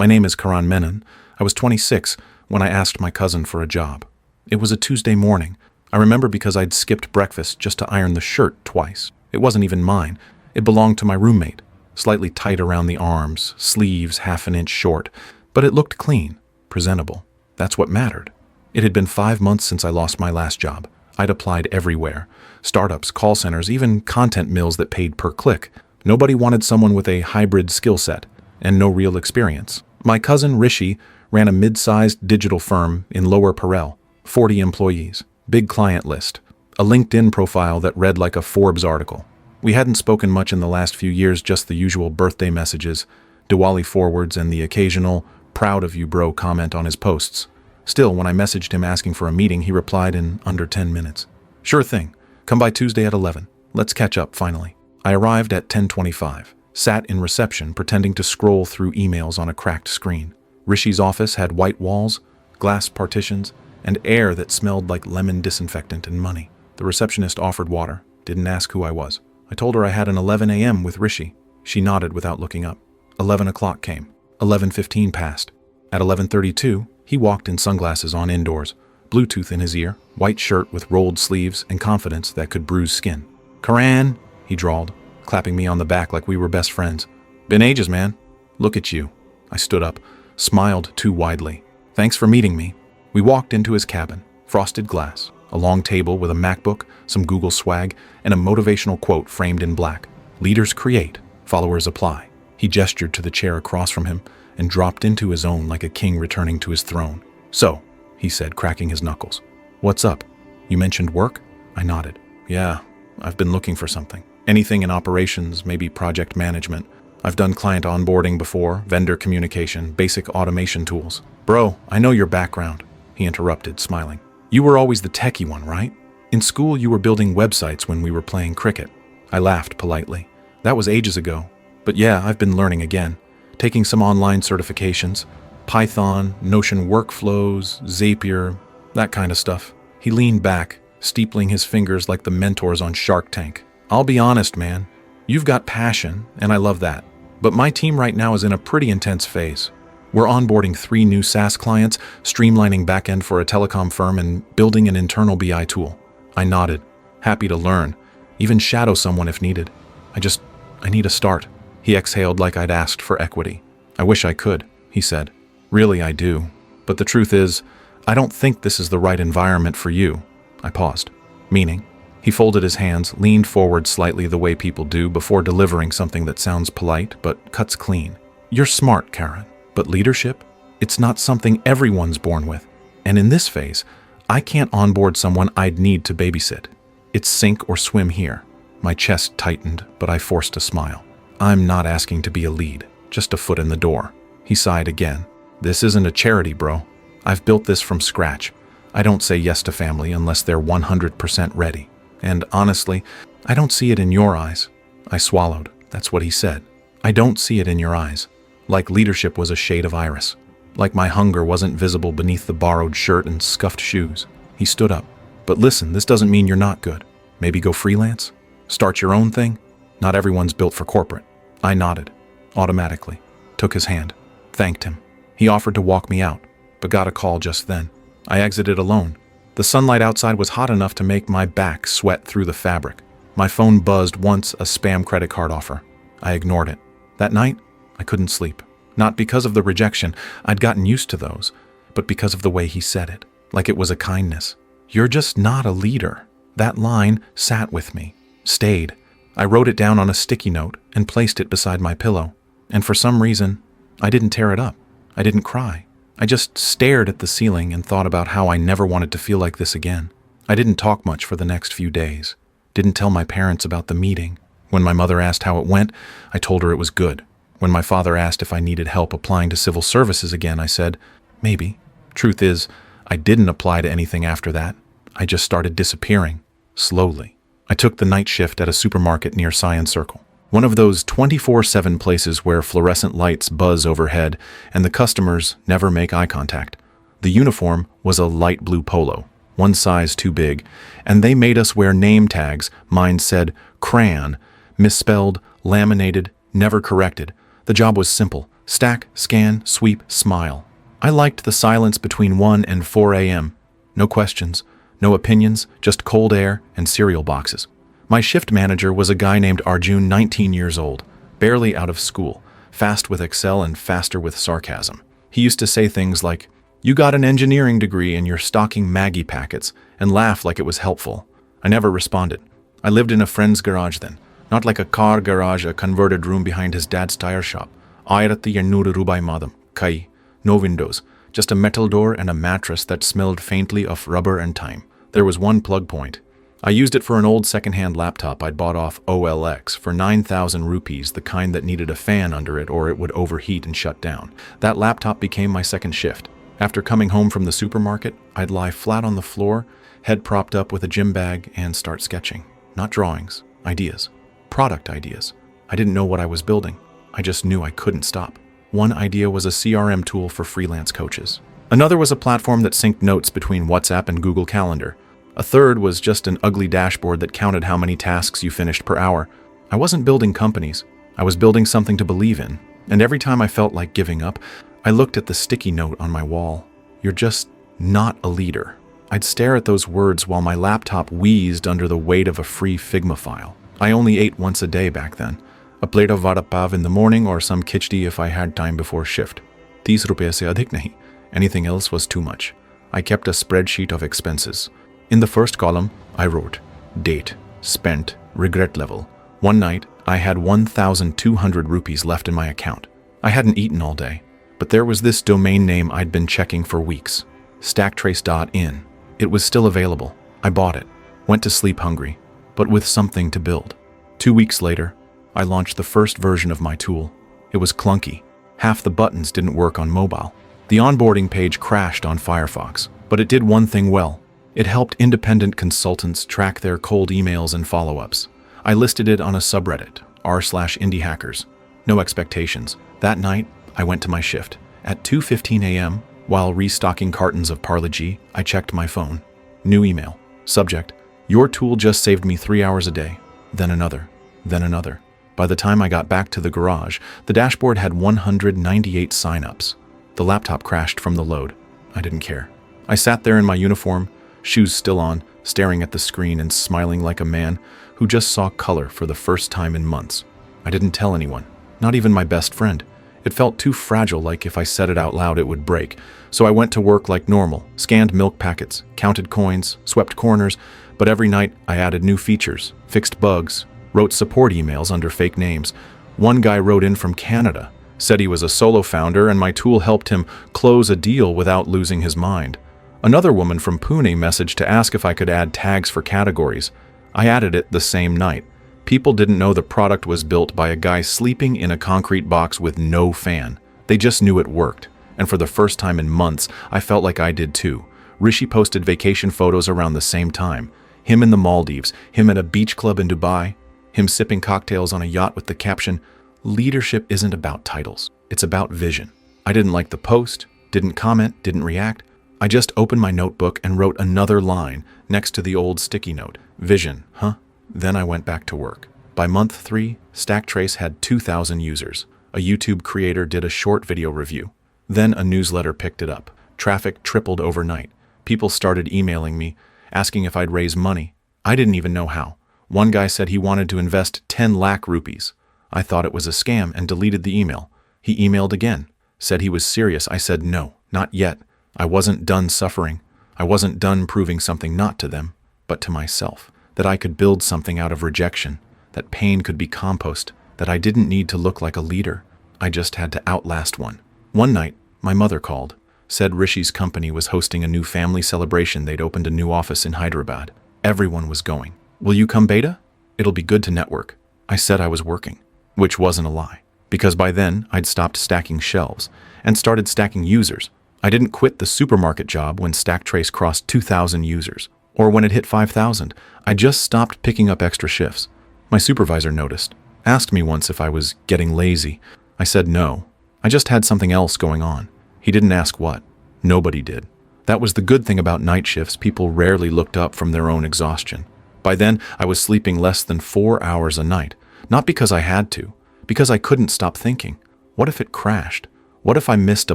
My name is Karan Menon. I was 26 when I asked my cousin for a job. It was a Tuesday morning. I remember because I'd skipped breakfast just to iron the shirt twice. It wasn't even mine. It belonged to my roommate. Slightly tight around the arms, sleeves half an inch short, but it looked clean, presentable. That's what mattered. It had been 5 months since I lost my last job. I'd applied everywhere. Startups, call centers, even content mills that paid per click. Nobody wanted someone with a hybrid skill set and no real experience. My cousin Rishi ran a mid-sized digital firm in Lower Parel, 40 employees, big client list, a LinkedIn profile that read like a Forbes article. We hadn't spoken much in the last few years, just the usual birthday messages, Diwali forwards, and the occasional "proud of you bro" comment on his posts. Still, when I messaged him asking for a meeting, he replied in under 10 minutes. "Sure thing. Come by Tuesday at 11. Let's catch up, finally." I arrived at 10:25, sat in reception pretending to scroll through emails on a cracked screen. Rishi's office had white walls, glass partitions, and air that smelled like lemon disinfectant and money. The receptionist offered water, didn't ask who I was. I told her I had an 11 a.m. with Rishi. She nodded without looking up. 11 o'clock came. 11:15 passed. At 11:32, he walked in sunglasses on indoors, Bluetooth in his ear, white shirt with rolled sleeves and confidence that could bruise skin. "Karan," he drawled, clapping me on the back like we were best friends. "Been ages, man. Look at you." I stood up, smiled too widely. "Thanks for meeting me." We walked into his cabin, frosted glass, a long table with a MacBook, some Google swag, and a motivational quote framed in black. "Leaders create, followers apply." He gestured to the chair across from him and dropped into his own like a king returning to his throne. "So," he said, cracking his knuckles. "What's up? You mentioned work?" I nodded. "Yeah, I've been looking for something. Anything in operations, maybe project management. I've done client onboarding before, vendor communication, basic automation tools." "Bro, I know your background," he interrupted, smiling. "You were always the techie one, right? In school, you were building websites when we were playing cricket." I laughed politely. "That was ages ago. But yeah, I've been learning again. Taking some online certifications. Python, Notion workflows, Zapier, that kind of stuff." He leaned back, steepling his fingers like the mentors on Shark Tank. "I'll be honest, man. You've got passion, and I love that. But my team right now is in a pretty intense phase. We're onboarding 3 new SaaS clients, streamlining backend for a telecom firm, and building an internal BI tool." I nodded, happy to learn, even shadow someone if needed. I need a start." He exhaled like I'd asked for equity. "I wish I could," he said. "Really, I do. But the truth is, I don't think this is the right environment for you." I paused. "Meaning?" He folded his hands, leaned forward slightly the way people do before delivering something that sounds polite but cuts clean. "You're smart, Karen, but leadership? It's not something everyone's born with. And in this phase, I can't onboard someone I'd need to babysit. It's sink or swim here." My chest tightened, but I forced a smile. "I'm not asking to be a lead, just a foot in the door." He sighed again. "This isn't a charity, bro. I've built this from scratch. I don't say yes to family unless they're 100% ready. And honestly, I don't see it in your eyes." I swallowed. That's what he said. "I don't see it in your eyes." Like leadership was a shade of iris. Like my hunger wasn't visible beneath the borrowed shirt and scuffed shoes. He stood up. "But listen, this doesn't mean you're not good. Maybe go freelance? Start your own thing? Not everyone's built for corporate." I nodded, automatically, took his hand, thanked him. He offered to walk me out, but got a call just then. I exited alone. The sunlight outside was hot enough to make my back sweat through the fabric. My phone buzzed once, a spam credit card offer. I ignored it. That night, I couldn't sleep. Not because of the rejection, I'd gotten used to those, but because of the way he said it, like it was a kindness. "You're just not a leader." That line sat with me, stayed. I wrote it down on a sticky note and placed it beside my pillow. And for some reason, I didn't tear it up. I didn't cry. I just stared at the ceiling and thought about how I never wanted to feel like this again. I didn't talk much for the next few days. Didn't tell my parents about the meeting. When my mother asked how it went, I told her it was good. When my father asked if I needed help applying to civil services again, I said, maybe. Truth is, I didn't apply to anything after that. I just started disappearing, slowly. I took the night shift at a supermarket near Science Circle. One of those 24/7 places where fluorescent lights buzz overhead and the customers never make eye contact. The uniform was a light blue polo, one size too big, and they made us wear name tags. Mine said crayon, misspelled, laminated, never corrected. The job was simple: Stack, scan, sweep, smile. I liked the silence between 1 and 4 a.m. No questions, no opinions, just cold air and cereal boxes. My shift manager was a guy named Arjun, 19 years old, barely out of school, fast with Excel and faster with sarcasm. He used to say things like, "You got an engineering degree and you're stocking Maggie packets," and laugh like it was helpful. I never responded. I lived in a friend's garage then, not like a car garage, a converted room behind his dad's tire shop. 1200 rubai madam, kai, no windows, just a metal door and a mattress that smelled faintly of rubber and time. There was one plug point. I used it for an old second-hand laptop I'd bought off OLX for 9,000 rupees, the kind that needed a fan under it or it would overheat and shut down. That laptop became my second shift. After coming home from the supermarket, I'd lie flat on the floor, head propped up with a gym bag, and start sketching. Not drawings, ideas. Product ideas. I didn't know what I was building. I just knew I couldn't stop. One idea was a CRM tool for freelance coaches. Another was a platform that synced notes between WhatsApp and Google Calendar. A third was just an ugly dashboard that counted how many tasks you finished per hour. I wasn't building companies. I was building something to believe in. And every time I felt like giving up, I looked at the sticky note on my wall. "You're just not a leader." I'd stare at those words while my laptop wheezed under the weight of a free Figma file. I only ate once a day back then. A plate of vada pav in the morning or some khichdi if I had time before shift. 30 rupees se adhik nahi. Anything else was too much. I kept a spreadsheet of expenses. In the first column, I wrote date, spent, regret level. One night, I had 1,200 rupees left in my account. I hadn't eaten all day, but there was this domain name I'd been checking for weeks. Stacktrace.in. It was still available. I bought it. Went to sleep hungry, but with something to build. 2 weeks later, I launched the first version of my tool. It was clunky. Half the buttons didn't work on mobile. The onboarding page crashed on Firefox, but it did one thing well. It helped independent consultants track their cold emails and follow-ups. I listed it on a subreddit, r/indiehackers. No expectations. That night, I went to my shift. At 2:15 a.m., while restocking cartons of Parle-G, I checked my phone. New email. Subject: "Your tool just saved me 3 hours a day." Then another. Then another. By the time I got back to the garage, the dashboard had 198 sign-ups. The laptop crashed from the load. I didn't care. I sat there in my uniform, shoes still on, staring at the screen and smiling like a man who just saw color for the first time in months. I didn't tell anyone, not even my best friend. It felt too fragile, like if I said it out loud it would break. So I went to work like normal, scanned milk packets, counted coins, swept corners, but every night I added new features, fixed bugs, wrote support emails under fake names. One guy wrote in from Canada, said he was a solo founder and my tool helped him close a deal without losing his mind. Another woman from Pune messaged to ask if I could add tags for categories. I added it the same night. People didn't know the product was built by a guy sleeping in a concrete box with no fan. They just knew it worked. And for the first time in months, I felt like I did too. Rishi posted vacation photos around the same time. Him in the Maldives, him at a beach club in Dubai, him sipping cocktails on a yacht with the caption, "Leadership isn't about titles, it's about vision." I didn't like the post, didn't comment, didn't react. I just opened my notebook and wrote another line next to the old sticky note. Vision, huh? Then I went back to work. By month 3, Stacktrace had 2,000 users. A YouTube creator did a short video review. Then a newsletter picked it up. Traffic tripled overnight. People started emailing me, asking if I'd raise money. I didn't even know how. One guy said he wanted to invest 10 lakh rupees. I thought it was a scam and deleted the email. He emailed again, said he was serious. I said no, not yet. I wasn't done suffering. I wasn't done proving something not to them, but to myself. That I could build something out of rejection. That pain could be compost. That I didn't need to look like a leader. I just had to outlast one. One night, my mother called. Said Rishi's company was hosting a new family celebration. They'd opened a new office in Hyderabad. Everyone was going. "Will you come, Beta? It'll be good to network." I said I was working, which wasn't a lie. Because by then, I'd stopped stacking shelves and started stacking users. I didn't quit the supermarket job when Stacktrace crossed 2,000 users, or when it hit 5,000. I just stopped picking up extra shifts. My supervisor noticed, asked me once if I was getting lazy. I said no. I just had something else going on. He didn't ask what. Nobody did. That was the good thing about night shifts. People rarely looked up from their own exhaustion. By then, I was sleeping less than 4 hours a night. Not because I had to, because I couldn't stop thinking. What if it crashed? What if I missed a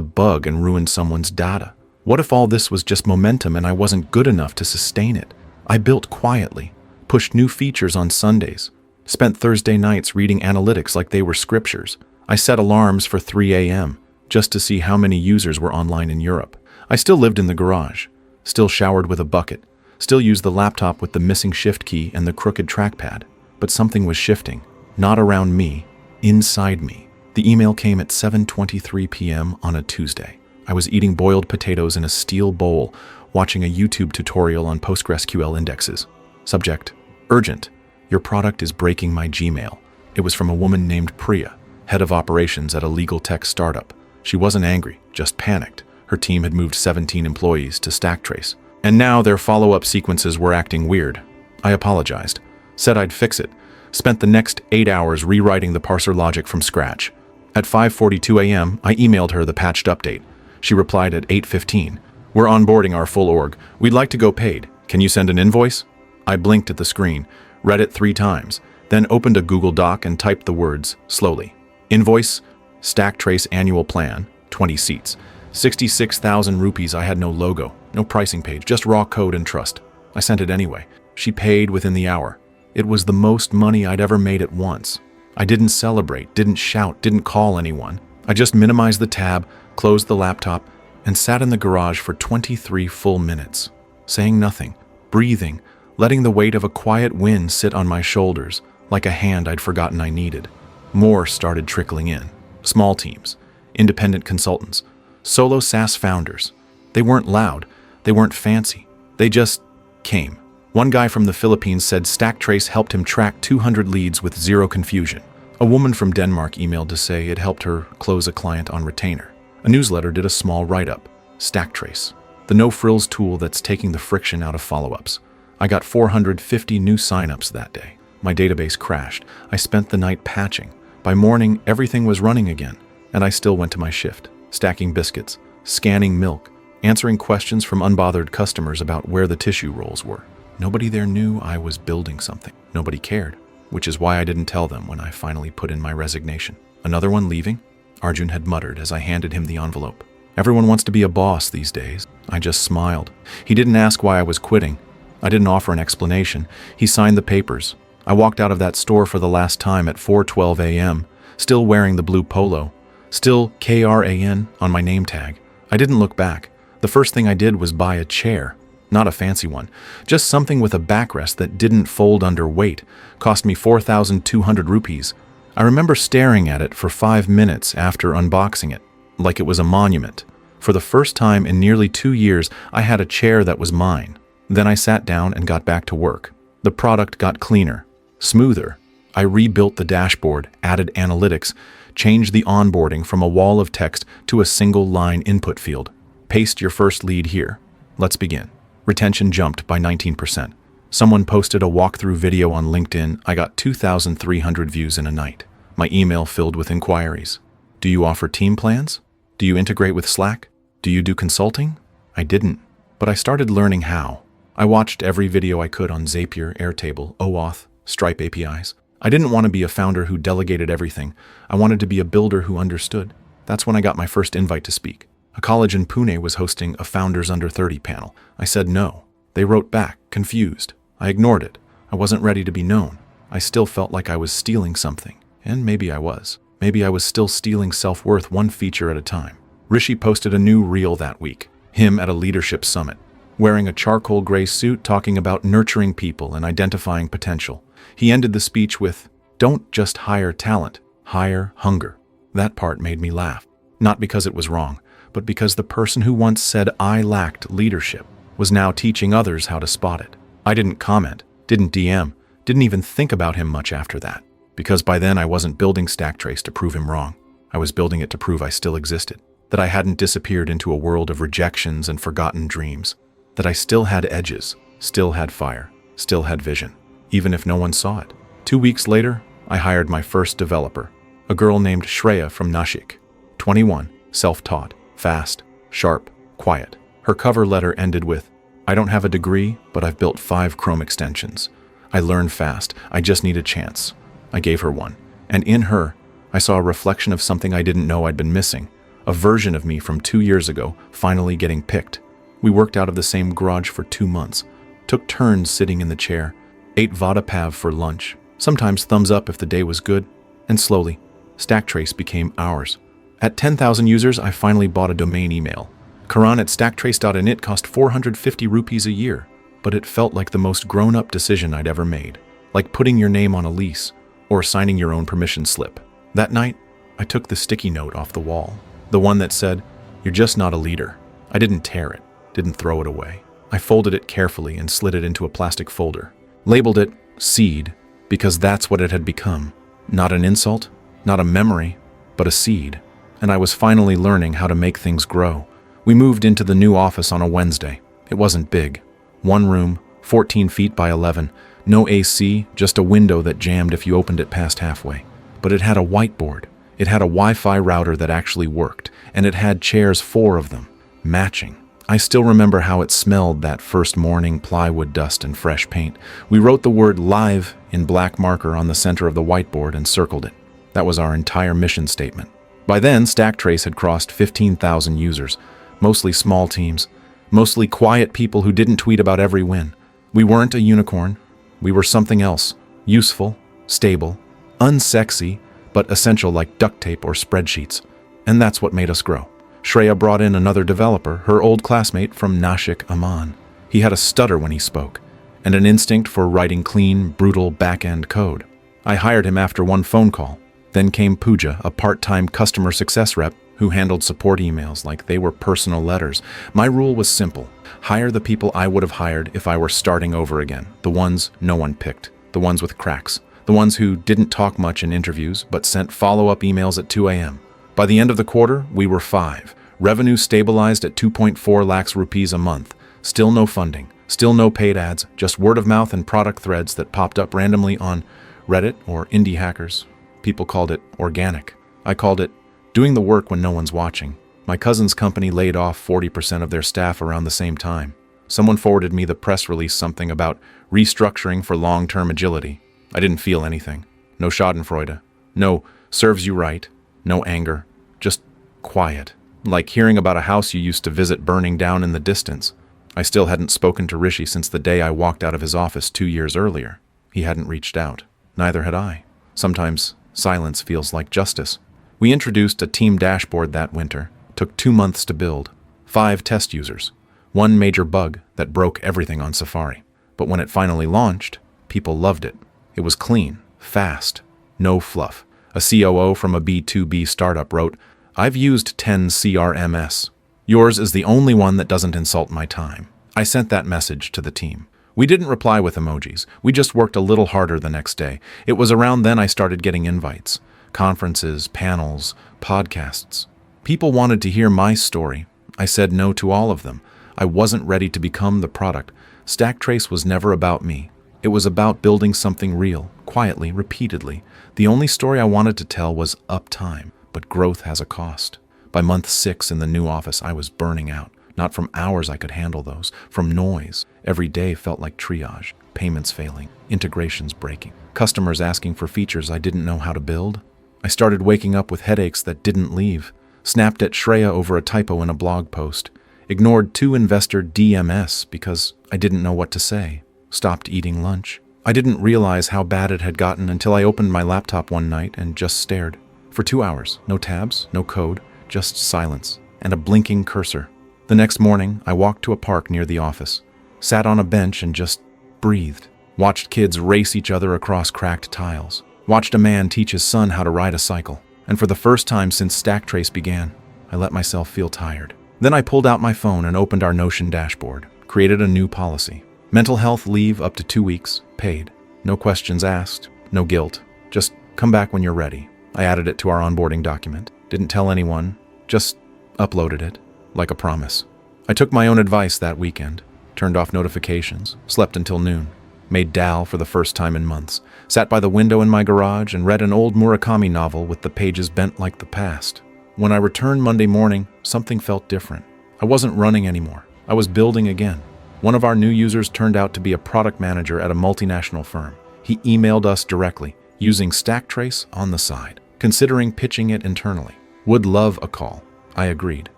bug and ruined someone's data? What if all this was just momentum and I wasn't good enough to sustain it? I built quietly, pushed new features on Sundays, spent Thursday nights reading analytics like they were scriptures. I set alarms for 3 a.m. just to see how many users were online in Europe. I still lived in the garage, still showered with a bucket, still used the laptop with the missing shift key and the crooked trackpad. But something was shifting, not around me, inside me. The email came at 7:23 p.m. on a Tuesday. I was eating boiled potatoes in a steel bowl, watching a YouTube tutorial on PostgreSQL indexes. Subject: urgent. Your product is breaking my Gmail. It was from a woman named Priya, head of operations at a legal tech startup. She wasn't angry, just panicked. Her team had moved 17 employees to Stacktrace, and now their follow-up sequences were acting weird. I apologized, said I'd fix it, spent the next 8 hours rewriting the parser logic from scratch. At 5:42 a.m., I emailed her the patched update. She replied at 8:15. We're onboarding our full org. We'd like to go paid. Can you send an invoice? I blinked at the screen, read it 3 times, then opened a Google Doc and typed the words slowly. Invoice, Stacktrace annual plan, 20 seats. 66,000 rupees. I had no logo, no pricing page, just raw code and trust. I sent it anyway. She paid within the hour. It was the most money I'd ever made at once. I didn't celebrate, didn't shout, didn't call anyone. I just minimized the tab, closed the laptop, and sat in the garage for 23 full minutes, saying nothing, breathing, letting the weight of a quiet win sit on my shoulders, like a hand I'd forgotten I needed. More started trickling in. Small teams, independent consultants, solo SaaS founders. They weren't loud, they weren't fancy, they just came. One guy from the Philippines said Stacktrace helped him track 200 leads with zero confusion. A woman from Denmark emailed to say it helped her close a client on retainer. A newsletter did a small write-up. Stacktrace, the no-frills tool that's taking the friction out of follow-ups. I got 450 new signups that day. My database crashed. I spent the night patching. By morning, everything was running again, and I still went to my shift, stacking biscuits, scanning milk, answering questions from unbothered customers about where the tissue rolls were. Nobody there knew I was building something. Nobody cared, which is why I didn't tell them when I finally put in my resignation. Another one leaving? Arjun had muttered as I handed him the envelope. Everyone wants to be a boss these days. I just smiled. He didn't ask why I was quitting. I didn't offer an explanation. He signed the papers. I walked out of that store for the last time at 4:12 a.m., still wearing the blue polo, still KRAN on my name tag. I didn't look back. The first thing I did was buy a chair. Not a fancy one, just something with a backrest that didn't fold under weight. Cost me 4,200 rupees. I remember staring at it for 5 minutes after unboxing it, like it was a monument. For the first time in nearly 2 years, I had a chair that was mine. Then I sat down and got back to work. The product got cleaner, smoother. I rebuilt the dashboard, added analytics, changed the onboarding from a wall of text to a single line input field. Paste your first lead here. Let's begin. Retention jumped by 19%. Someone posted a walkthrough video on LinkedIn. I got 2,300 views in a night. My email filled with inquiries. Do you offer team plans? Do you integrate with Slack? Do you do consulting? I didn't, but I started learning how. I watched every video I could on Zapier, Airtable, OAuth, Stripe APIs. I didn't want to be a founder who delegated everything. I wanted to be a builder who understood. That's when I got my first invite to speak. A college in Pune was hosting a Founders Under 30 panel. I said no. They wrote back, confused. I ignored it. I wasn't ready to be known. I still felt like I was stealing something. And maybe I was. Maybe I was still stealing self-worth one feature at a time. Rishi posted a new reel that week. Him at a leadership summit, wearing a charcoal gray suit talking about nurturing people and identifying potential. He ended the speech with, "Don't just hire talent, hire hunger." That part made me laugh. Not because it was wrong, but because the person who once said I lacked leadership was now teaching others how to spot it. I didn't comment, didn't DM, didn't even think about him much after that, because by then I wasn't building Stacktrace to prove him wrong. I was building it to prove I still existed, that I hadn't disappeared into a world of rejections and forgotten dreams, that I still had edges, still had fire, still had vision, even if no one saw it. 2 weeks later, I hired my first developer, a girl named Shreya from Nashik, 21, self-taught, fast, sharp, quiet. Her cover letter ended with, "I don't have a degree, but I've built 5 Chrome extensions. I learn fast. I just need a chance." I gave her one. And in her, I saw a reflection of something I didn't know I'd been missing, A version of me from 2 years ago, finally getting picked. We worked out of the same garage for 2 months, took turns sitting in the chair, ate vada pav for lunch, sometimes thumbs up if the day was good, and slowly, StackTrace became ours. At 10,000 users, I finally bought a domain email. Karan at stacktrace.init cost 450 rupees a year, but it felt like the most grown-up decision I'd ever made, like putting your name on a lease or signing your own permission slip. That night, I took the sticky note off the wall, the one that said, "You're just not a leader." I didn't tear it, didn't throw it away. I folded it carefully and slid it into a plastic folder. Labeled it seed, because that's what it had become. Not an insult, not a memory, but a seed. And I was finally learning how to make things grow. We moved into the new office on a Wednesday. It wasn't big. 1 room, 14 feet by 11, no AC, just a window that jammed if you opened it past halfway. But it had a whiteboard. It had a Wi-Fi router that actually worked, and it had chairs, 4 of them, matching. I still remember how it smelled that first morning, plywood dust and fresh paint. We wrote the word live in black marker on the center of the whiteboard and circled it. That was our entire mission statement. By then, StackTrace had crossed 15,000 users, mostly small teams, mostly quiet people who didn't tweet about every win. We weren't a unicorn. We were something else, useful, stable, unsexy, but essential like duct tape or spreadsheets. And that's what made us grow. Shreya brought in another developer, her old classmate from Nashik, Aman. He had a stutter when he spoke, and an instinct for writing clean, brutal back-end code. I hired him after 1 phone call. Then came Pooja, a part-time customer success rep who handled support emails like they were personal letters. My rule was simple. Hire the people I would have hired if I were starting over again. The ones no one picked. The ones with cracks. The ones who didn't talk much in interviews but sent follow-up emails at 2 a.m. By the end of the quarter, we were 5. Revenue stabilized at 2.4 lakhs rupees a month. Still no funding. Still no paid ads. Just word of mouth and product threads that popped up randomly on Reddit or indie hackers. People called it organic. I called it doing the work when no one's watching. My cousin's company laid off 40% of their staff around the same time. Someone forwarded me the press release, something about restructuring for long-term agility. I didn't feel anything. No schadenfreude. No serves you right. No anger. Just quiet. Like hearing about a house you used to visit burning down in the distance. I still hadn't spoken to Rishi since the day I walked out of his office 2 years earlier. He hadn't reached out. Neither had I. Sometimes silence feels like justice. We introduced a team dashboard that winter. Took 2 months to build. 5 test users. 1 major bug that broke everything on Safari. But when it finally launched, people loved it. It was clean, fast, no fluff. A COO from a B2B startup wrote, "I've used 10 CRMS. Yours is the only one that doesn't insult my time." I sent that message to the team. We didn't reply with emojis. We just worked a little harder the next day. It was around then I started getting invites. Conferences, panels, podcasts. People wanted to hear my story. I said no to all of them. I wasn't ready to become the product. StackTrace was never about me. It was about building something real, quietly, repeatedly. The only story I wanted to tell was uptime, but growth has a cost. By month 6 in the new office, I was burning out. Not from hours I could handle those, from noise. Every day felt like triage, payments failing, integrations breaking, customers asking for features I didn't know how to build. I started waking up with headaches that didn't leave, snapped at Shreya over a typo in a blog post, ignored 2 investor DMs because I didn't know what to say, stopped eating lunch. I didn't realize how bad it had gotten until I opened my laptop one night and just stared. For 2 hours, no tabs, no code, just silence, and a blinking cursor. The next morning, I walked to a park near the office, sat on a bench and just breathed, watched kids race each other across cracked tiles, watched a man teach his son how to ride a cycle, and for the first time since StackTrace began, I let myself feel tired. Then I pulled out my phone and opened our Notion dashboard, created a new policy. Mental health leave up to 2 weeks, paid. No questions asked, no guilt. Just come back when you're ready. I added it to our onboarding document. Didn't tell anyone, just uploaded it, like a promise. I took my own advice that weekend, turned off notifications, slept until noon, made dal for the first time in months, sat by the window in my garage and read an old Murakami novel with the pages bent like the past. When I returned Monday morning, something felt different. I wasn't running anymore. I was building again. One of our new users turned out to be a product manager at a multinational firm. He emailed us directly, using StackTrace on the side, considering pitching it internally. Would love a call. I agreed.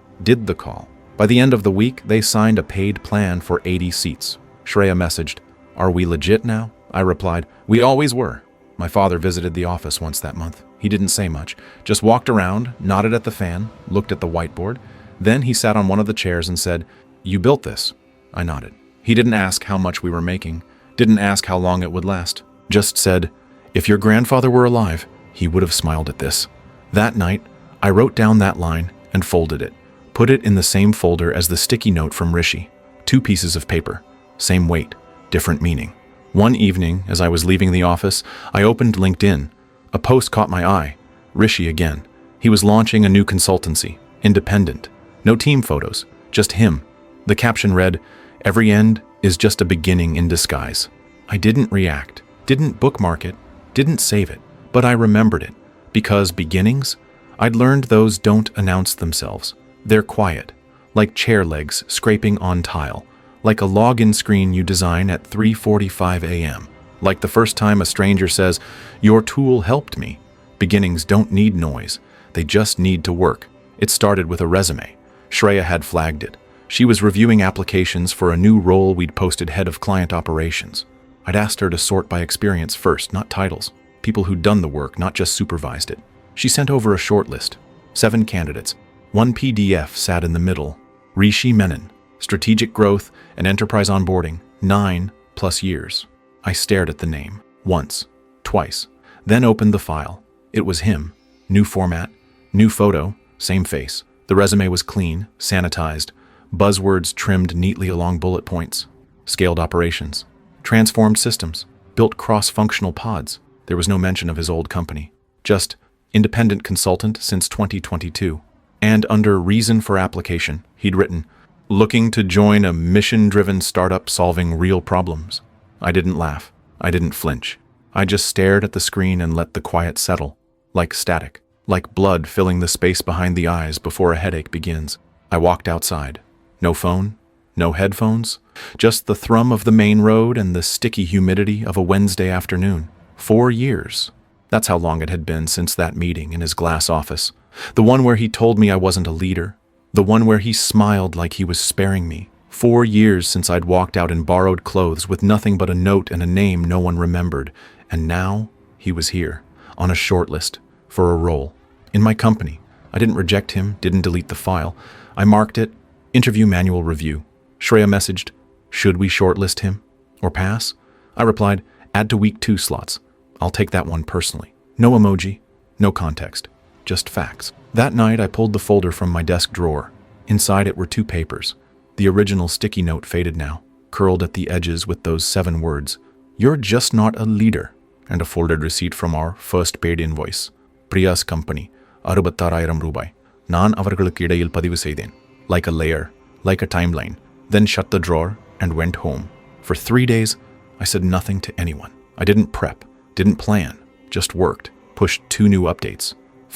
Did the call. By the end of the week, they signed a paid plan for 80 seats. Shreya messaged, "Are we legit now?" I replied, "We always were." My father visited the office once that month. He didn't say much, just walked around, nodded at the fan, looked at the whiteboard. Then he sat on one of the chairs and said, "You built this?" I nodded. He didn't ask how much we were making, didn't ask how long it would last, just said, "If your grandfather were alive, he would have smiled at this." That night, I wrote down that line and folded it, put it in the same folder as the sticky note from Rishi. 2 pieces of paper, same weight, different meaning. One evening, as I was leaving the office, I opened LinkedIn. A post caught my eye. Rishi again. He was launching a new consultancy, independent. No team photos, just him. The caption read, "Every end is just a beginning in disguise." I didn't react, didn't bookmark it, didn't save it, but I remembered it. Because beginnings, I'd learned those don't announce themselves. They're quiet, like chair legs scraping on tile, like a login screen you design at 3:45 a.m., like the first time a stranger says, "Your tool helped me." Beginnings don't need noise, they just need to work. It started with a resume. Shreya had flagged it. She was reviewing applications for a new role we'd posted head of client operations. I'd asked her to sort by experience first, not titles. People who'd done the work, not just supervised it. She sent over a short list. 7 candidates. 1 PDF sat in the middle. Rishi Menon. Strategic growth and enterprise onboarding. 9+ years. I stared at the name. Once. Twice. Then opened the file. It was him. New format. New photo. Same face. The resume was clean, sanitized. Buzzwords trimmed neatly along bullet points. Scaled operations. Transformed systems. Built cross-functional pods. There was no mention of his old company. Just independent consultant since 2022. And under reason for application, he'd written, "Looking to join a mission-driven startup solving real problems." I didn't laugh. I didn't flinch. I just stared at the screen and let the quiet settle, like static, like blood filling the space behind the eyes before a headache begins. I walked outside. No phone, no headphones, just the thrum of the main road and the sticky humidity of a Wednesday afternoon. 4 years. That's how long it had been since that meeting in his glass office. The one where he told me I wasn't a leader. The one where he smiled like he was sparing me. 4 years since I'd walked out in borrowed clothes with nothing but a note and a name no one remembered. And now he was here, on a short list, for a role. In my company. I didn't reject him, didn't delete the file. I marked it, interview manual review. Shreya messaged, "Should we shortlist him? Or pass?" I replied, "Add to week 2 slots. I'll take that one personally." No emoji, no context, just facts. That night I pulled the folder from my desk drawer. Inside it were 2 papers. The original sticky note faded now, curled at the edges with those 7 words, "You're just not a leader," and a folded receipt from our first paid invoice. Priya's company, 66,000 ரூபாய். நான் அவர்களுக்கு இடையில் பதிவு செய்தேன். Like a layer, like a timeline. Then shut the drawer and went home. For 3 days, I said nothing to anyone. I didn't prep, didn't plan, just worked, pushed 2 new updates,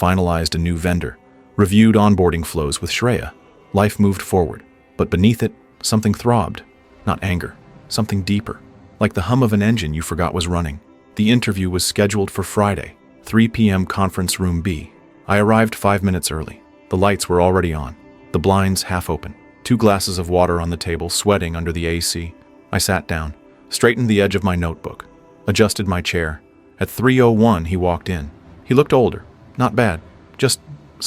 finalized a new vendor, reviewed onboarding flows with Shreya. Life moved forward, but beneath it, something throbbed. Not anger, something deeper, like the hum of an engine you forgot was running. The interview was scheduled for Friday, 3 p.m. conference room B. I arrived 5 minutes early. The lights were already on, the blinds half open, 2 glasses of water on the table, sweating under the AC. I sat down, straightened the edge of my notebook, adjusted my chair. At 3:01, he walked in. He looked older, not bad, just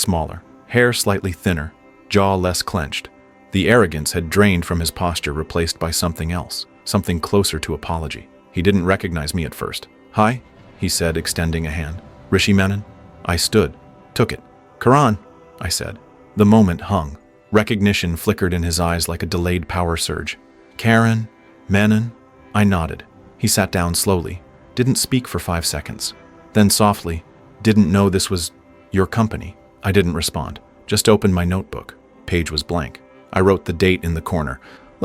smaller, hair slightly thinner, jaw less clenched. The arrogance had drained from his posture, replaced by something else, something closer to apology. He didn't recognize me at first. "Hi," he said, extending a hand. "Rishi Menon?" I stood, took it. "Karan," I said. The moment hung. Recognition flickered in his eyes like a delayed power surge. "Karen? Menon?" I nodded. He sat down slowly, didn't speak for 5 seconds. Then softly, "Didn't know this was your company." I didn't respond, just opened my notebook. Page was blank. I wrote the date in the corner.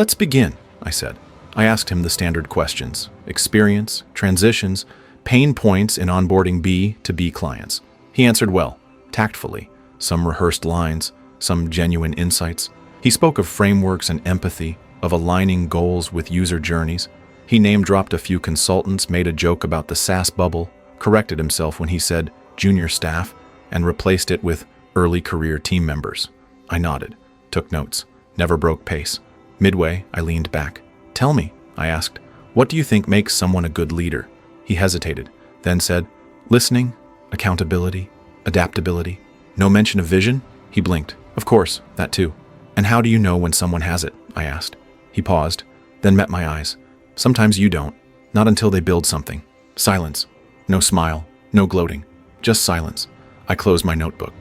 "Let's begin," I said. I asked him the standard questions: experience, transitions, pain points in onboarding B to B clients. He answered well, tactfully, some rehearsed lines, some genuine insights. He spoke of frameworks and empathy, of aligning goals with user journeys. He name-dropped a few consultants, made a joke about the SaaS bubble, corrected himself when he said junior staff, and replaced it with early career team members. I nodded, took notes, never broke pace. Midway, I leaned back. Tell me, I asked, what do you think makes someone a good leader? He hesitated, then said, listening, accountability, adaptability. No mention of vision? He blinked. Of course, that too. And how do you know when someone has it? I asked. He paused, then met my eyes. Sometimes you don't. Not until they build something. Silence. No smile, no gloating. Just silence. I closed my notebook,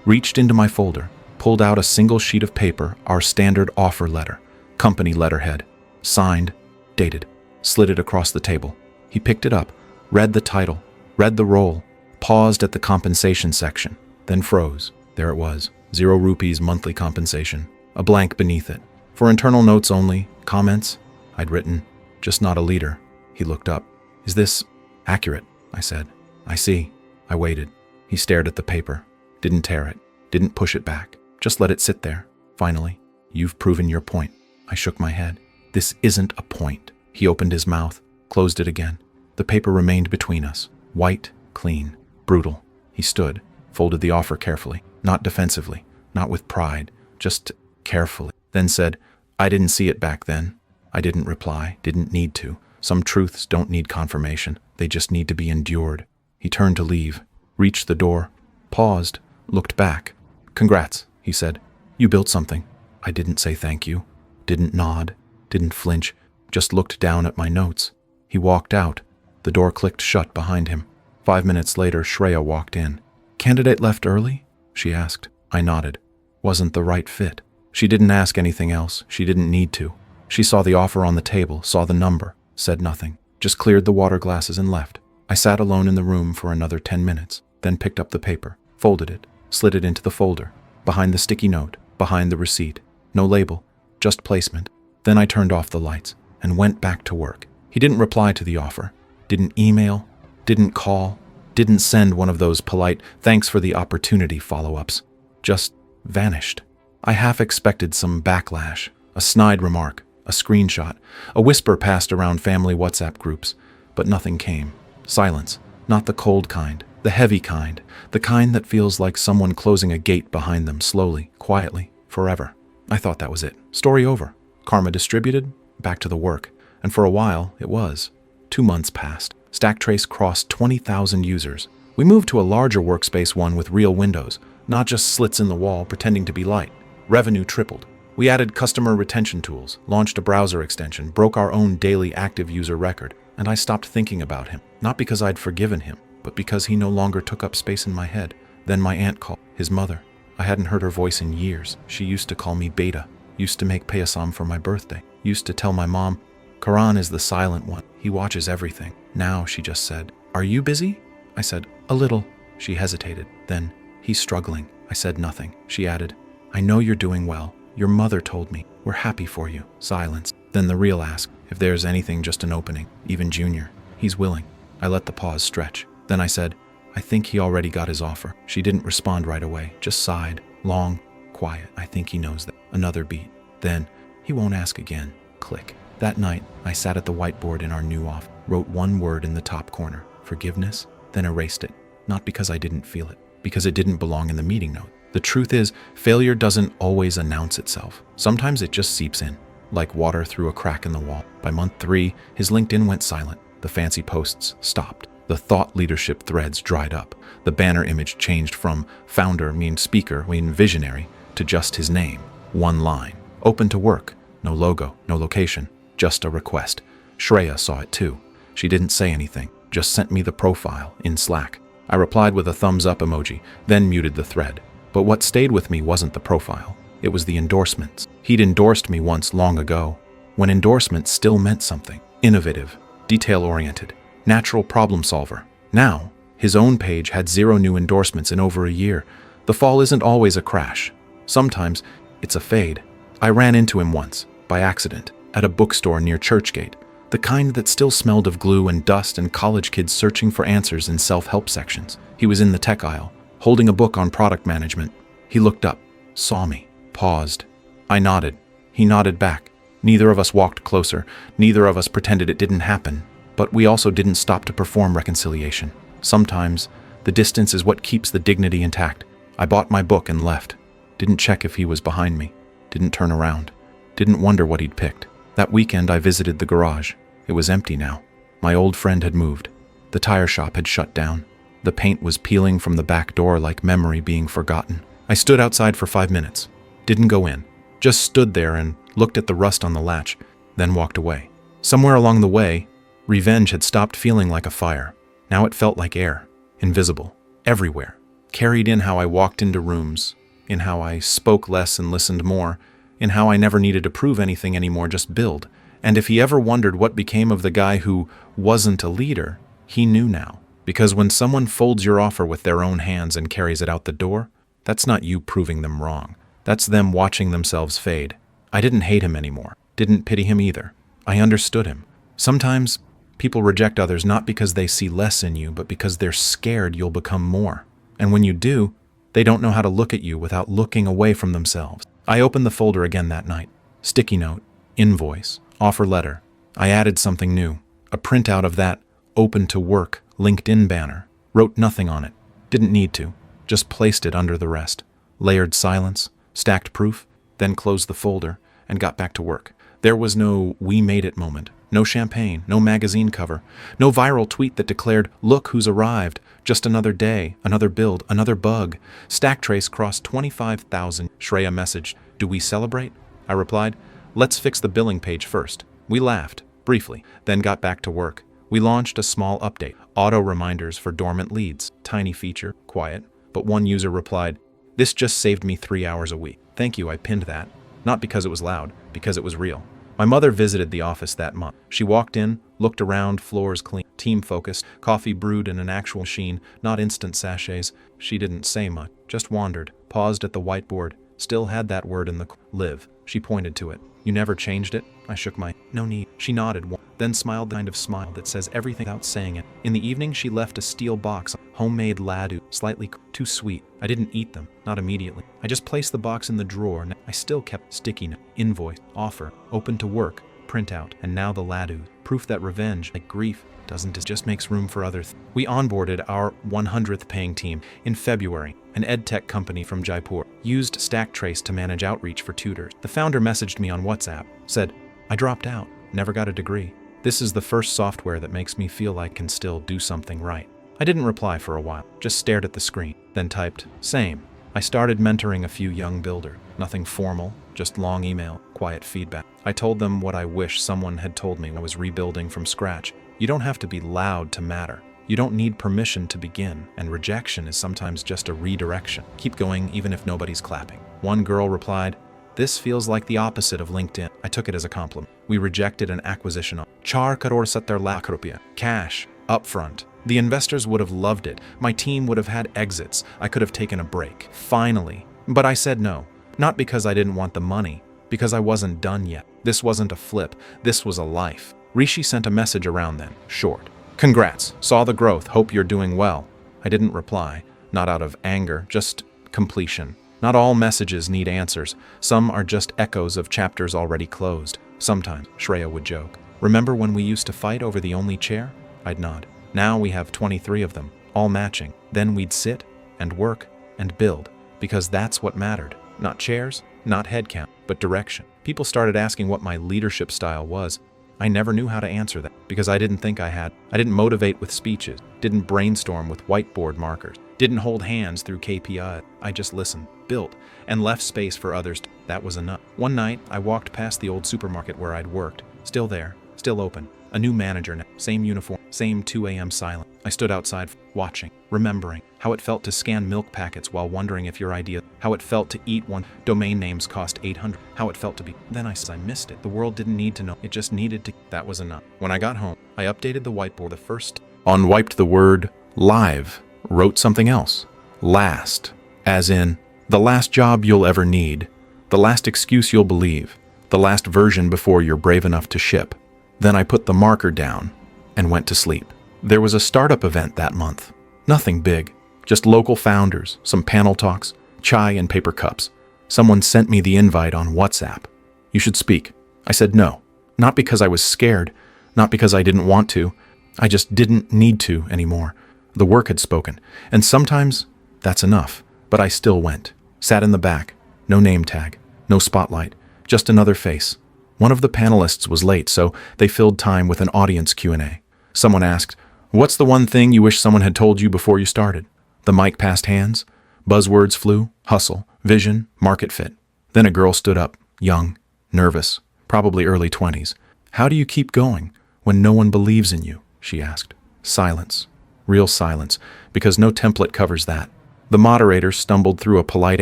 reached into my folder, pulled out a single sheet of paper, our standard offer letter, company letterhead, signed, dated, slid it across the table. He picked it up, read the title, read the role, paused at the compensation section, then froze. There it was, 0 rupees monthly compensation, a blank beneath it. For internal notes only, comments, I'd written, just not a leader. He looked up. Is this accurate? I said. I see. I waited. He stared at the paper, didn't tear it, didn't push it back, just let it sit there. Finally, you've proven your point. I shook my head. This isn't a point. He opened his mouth, closed it again. The paper remained between us, white, clean, brutal. He stood, folded the offer carefully, not defensively, not with pride, just carefully, then said, I didn't see it back then. I didn't reply, didn't need to. Some truths don't need confirmation. They just need to be endured. He turned to leave, reached the door, paused, looked back. Congrats, he said. You built something. I didn't say thank you, didn't nod, didn't flinch, just looked down at my notes. He walked out. The door clicked shut behind him. 5 minutes later, Shreya walked in. Candidate left early? She asked. I nodded. Wasn't the right fit. She didn't ask anything else. She didn't need to. She saw the offer on the table, saw the number, said nothing, just cleared the water glasses and left. I sat alone in the room for another 10 minutes, then picked up the paper, folded it, slid it into the folder, behind the sticky note, behind the receipt. No label, just placement. Then I turned off the lights and went back to work. He didn't reply to the offer, didn't email, didn't call, didn't send one of those polite thanks for the opportunity follow-ups. Just vanished. I half expected some backlash, a snide remark, a screenshot, a whisper passed around family WhatsApp groups, but nothing came. Silence, not the cold kind, the heavy kind, the kind that feels like someone closing a gate behind them slowly, quietly, forever. I thought that was it. Story over. Karma distributed, back to the work. And for a while, it was. 2 months passed. Stacktrace crossed 20,000 users. We moved to a larger workspace, one with real windows, not just slits in the wall pretending to be light. Revenue tripled. We added customer retention tools, launched a browser extension, broke our own daily active user record, and I stopped thinking about him. Not because I'd forgiven him, but because he no longer took up space in my head. Then my aunt called, his mother. I hadn't heard her voice in years. She used to call me Beta, used to make payasam for my birthday, used to tell my mom, Karan is the silent one. He watches everything. Now she just said, Are you busy? I said, A little. She hesitated. Then, He's struggling. I said nothing. She added, I know you're doing well. Your mother told me. We're happy for you. Silence. Then the real ask, if there's anything, just an opening, even junior. He's willing. I let the pause stretch. Then I said, I think he already got his offer. She didn't respond right away, just sighed. Long, quiet. I think he knows that. Another beat. Then, he won't ask again. Click. That night, I sat at the whiteboard in our new office, wrote one word in the top corner, forgiveness, then erased it. Not because I didn't feel it, because it didn't belong in the meeting note. The truth is, failure doesn't always announce itself. Sometimes it just seeps in, like water through a crack in the wall. By month 3, his LinkedIn went silent. The fancy posts stopped. The thought leadership threads dried up. The banner image changed from founder mean speaker mean visionary to just his name. One line. Open to work. No logo, no location. Just a request. Shreya saw it too. She didn't say anything, just sent me the profile in Slack. I replied with a thumbs up emoji, then muted the thread. But what stayed with me wasn't the profile. It was the endorsements. He'd endorsed me once long ago, when endorsement still meant something. Innovative, detail-oriented, natural problem solver. Now, his own page had 0 new endorsements in over a year. The fall isn't always a crash. Sometimes it's a fade. I ran into him once, by accident, at a bookstore near Churchgate, the kind that still smelled of glue and dust and college kids searching for answers in self-help sections. He was in the tech aisle, holding a book on product management. He looked up, saw me, paused. I nodded. He nodded back. Neither of us walked closer. Neither of us pretended it didn't happen. But we also didn't stop to perform reconciliation. Sometimes, the distance is what keeps the dignity intact. I bought my book and left. Didn't check if he was behind me. Didn't turn around. Didn't wonder what he'd picked. That weekend I visited the garage. It was empty now. My old friend had moved. The tire shop had shut down. The paint was peeling from the back door like memory being forgotten. I stood outside for 5 minutes. Didn't go in. Just stood there and looked at the rust on the latch, then walked away. Somewhere along the way, revenge had stopped feeling like a fire. Now it felt like air, invisible, everywhere. Carried in how I walked into rooms, in how I spoke less and listened more, in how I never needed to prove anything anymore, just build. And if he ever wondered what became of the guy who wasn't a leader, he knew now. Because when someone folds your offer with their own hands and carries it out the door, that's not you proving them wrong. That's them watching themselves fade. I didn't hate him anymore. Didn't pity him either. I understood him. Sometimes people reject others not because they see less in you, but because they're scared you'll become more. And when you do, they don't know how to look at you without looking away from themselves. I opened the folder again that night. Sticky note, invoice, offer letter. I added something new. A printout of that open to work LinkedIn banner. Wrote nothing on it. Didn't need to. Just placed it under the rest. Layered silence, stacked proof, then closed the folder and got back to work. There was no "we made it" moment. No champagne, no magazine cover, no viral tweet that declared, "Look who's arrived." Just another day, another build, another bug. Stack trace crossed 25,000. Shreya messaged, "Do we celebrate?" I replied, "Let's fix the billing page first." We laughed, briefly, then got back to work. We launched a small update. Auto reminders for dormant leads. Tiny feature, quiet. But one user replied, "This just saved me 3 hours a week." Thank you, I pinned that. Not because it was loud, because it was real. My mother visited the office that month. She walked in, looked around, floors clean, team focused, coffee brewed in an actual machine, not instant sachets. She didn't say much, just wandered, paused at the whiteboard, still had that word in the live. She pointed to it. "You never changed it?" I shook my "no need." She nodded, then smiled the kind of smile that says everything without saying it. In the evening, she left a steel box, homemade laddu, slightly too sweet. I didn't eat them, not immediately. I just placed the box in the drawer. I still kept sticky note, invoice, offer, open to work, printout, and now the laddu. Proof that revenge, like grief, doesn't, it just makes room for other things. We onboarded our 100th paying team in February. An ed tech company from Jaipur used StackTrace to manage outreach for tutors. The founder messaged me on WhatsApp, said, "I dropped out, never got a degree. This is the first software that makes me feel like I can still do something right." I didn't reply for a while, just stared at the screen, then typed, "Same." I started mentoring a few young builders. Nothing formal, just long email, quiet feedback. I told them what I wish someone had told me when I was rebuilding from scratch. You don't have to be loud to matter. You don't need permission to begin, and rejection is sometimes just a redirection. Keep going even if nobody's clapping. One girl replied, "This feels like the opposite of LinkedIn." I took it as a compliment. We rejected an acquisition of 4 lakh rupiah, cash, upfront. The investors would have loved it. My team would have had exits. I could have taken a break. Finally. But I said no. Not because I didn't want the money, because I wasn't done yet. This wasn't a flip. This was a life. Rishi sent a message around then, short. "Congrats. Saw the growth. Hope you're doing well." I didn't reply. Not out of anger, just completion. Not all messages need answers. Some are just echoes of chapters already closed. Sometimes, Shreya would joke. "Remember when we used to fight over the only chair?" I'd nod. Now we have 23 of them, all matching. Then we'd sit and work and build, because that's what mattered. Not chairs, not headcount, but direction. People started asking what my leadership style was. I never knew how to answer that, because I didn't think I had. I didn't motivate with speeches, didn't brainstorm with whiteboard markers, didn't hold hands through KPI. I just listened, built, and left space for others. That was enough. One night, I walked past the old supermarket where I'd worked. Still there, still open. A new manager now, same uniform, same 2 a.m. silence. I stood outside, watching, remembering how it felt to scan milk packets while wondering if your idea, how it felt to eat one, domain names cost 800, how it felt to be. Then I missed it. The world didn't need to know, it just needed to. That was enough. When I got home, I updated the whiteboard. The first on wiped the word live, wrote something else. Last, as in, the last job you'll ever need, the last excuse you'll believe, the last version before you're brave enough to ship. Then I put the marker down and went to sleep. There was a startup event that month. Nothing big, just local founders, some panel talks, chai and paper cups. Someone sent me the invite on WhatsApp. "You should speak." I said no, not because I was scared, not because I didn't want to. I just didn't need to anymore. The work had spoken, and sometimes that's enough. But I still went, sat in the back, No name tag, no spotlight, just another face. One of the panelists was late, so they filled time with an audience Q&A. Someone asked, "What's the one thing you wish someone had told you before you started?" The mic passed hands. Buzzwords flew: hustle, vision, market fit. Then a girl stood up, young, nervous, probably early 20s. "How do you keep going when no one believes in you?" she asked. Silence. Real silence, because no template covers that. The moderator stumbled through a polite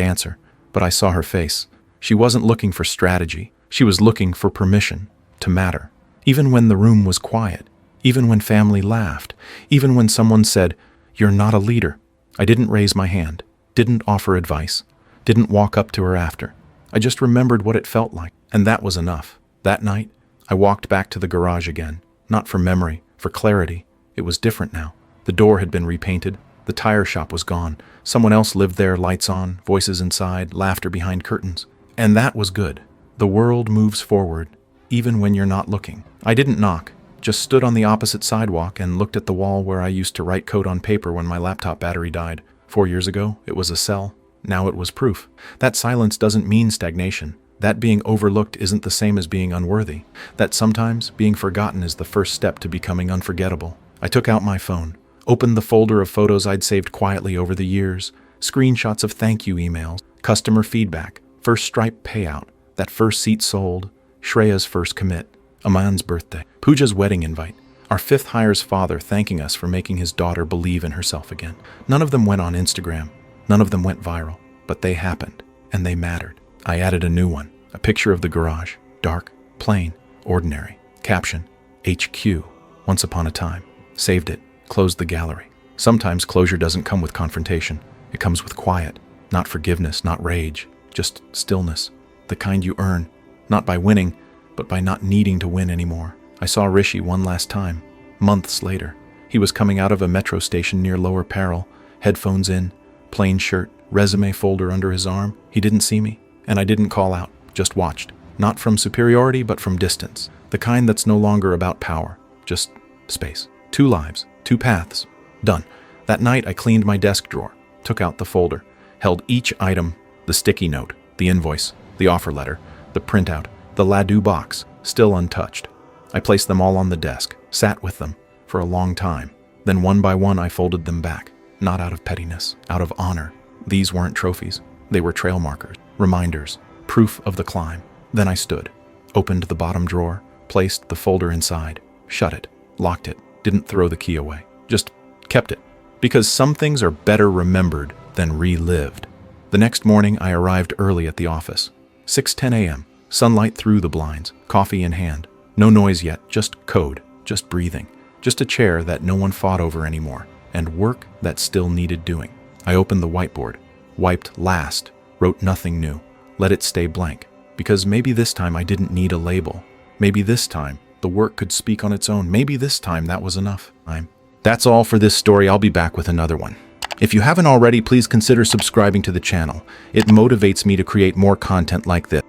answer, but I saw her face. She wasn't looking for strategy. She was looking for permission to matter. Even when the room was quiet, even when family laughed, even when someone said, "You're not a leader," I didn't raise my hand, didn't offer advice, didn't walk up to her after. I just remembered what it felt like, and that was enough. That night, I walked back to the garage again, not for memory, for clarity. It was different now. The door had been repainted. The tire shop was gone. Someone else lived there, lights on, voices inside, laughter behind curtains. And that was good. The world moves forward, even when you're not looking. I didn't knock, just stood on the opposite sidewalk and looked at the wall where I used to write code on paper when my laptop battery died. 4 years ago, it was a cell. Now it was proof. That silence doesn't mean stagnation. That being overlooked isn't the same as being unworthy. That sometimes being forgotten is the first step to becoming unforgettable. I took out my phone, opened the folder of photos I'd saved quietly over the years, screenshots of thank you emails, customer feedback, first Stripe payout, that first seat sold, Shreya's first commit, Aman's birthday, Pooja's wedding invite, our fifth hire's father thanking us for making his daughter believe in herself again. None of them went on Instagram. None of them went viral, but they happened, and they mattered. I added a new one, a picture of the garage, dark, plain, ordinary. Caption, HQ, once upon a time. Saved it, closed the gallery. Sometimes closure doesn't come with confrontation. It comes with quiet, not forgiveness, not rage, just stillness. The kind you earn, not by winning, but by not needing to win anymore. I saw Rishi one last time, months later. He was coming out of a metro station near Lower Peril, headphones in, plain shirt, resume folder under his arm. He didn't see me, and I didn't call out, just watched. Not from superiority, but from distance. The kind that's no longer about power, just space. 2 lives, 2 paths. Done. That night I cleaned my desk drawer, took out the folder, held each item, the sticky note, the invoice, the offer letter, the printout, the Ladu box, still untouched. I placed them all on the desk, sat with them for a long time. Then one by one I folded them back, not out of pettiness, out of honor. These weren't trophies. They were trail markers, reminders, proof of the climb. Then I stood, opened the bottom drawer, placed the folder inside, shut it, locked it, didn't throw the key away, just kept it. Because some things are better remembered than relived. The next morning I arrived early at the office. 6:10 a.m., sunlight through the blinds, coffee in hand. No noise yet, just code, just breathing, just a chair that no one fought over anymore, and work that still needed doing. I opened the whiteboard, wiped last, wrote nothing new, let it stay blank, because maybe this time I didn't need a label. Maybe this time the work could speak on its own. Maybe this time that was enough. That's all for this story. I'll be back with another one. If you haven't already, please consider subscribing to the channel. It motivates me to create more content like this.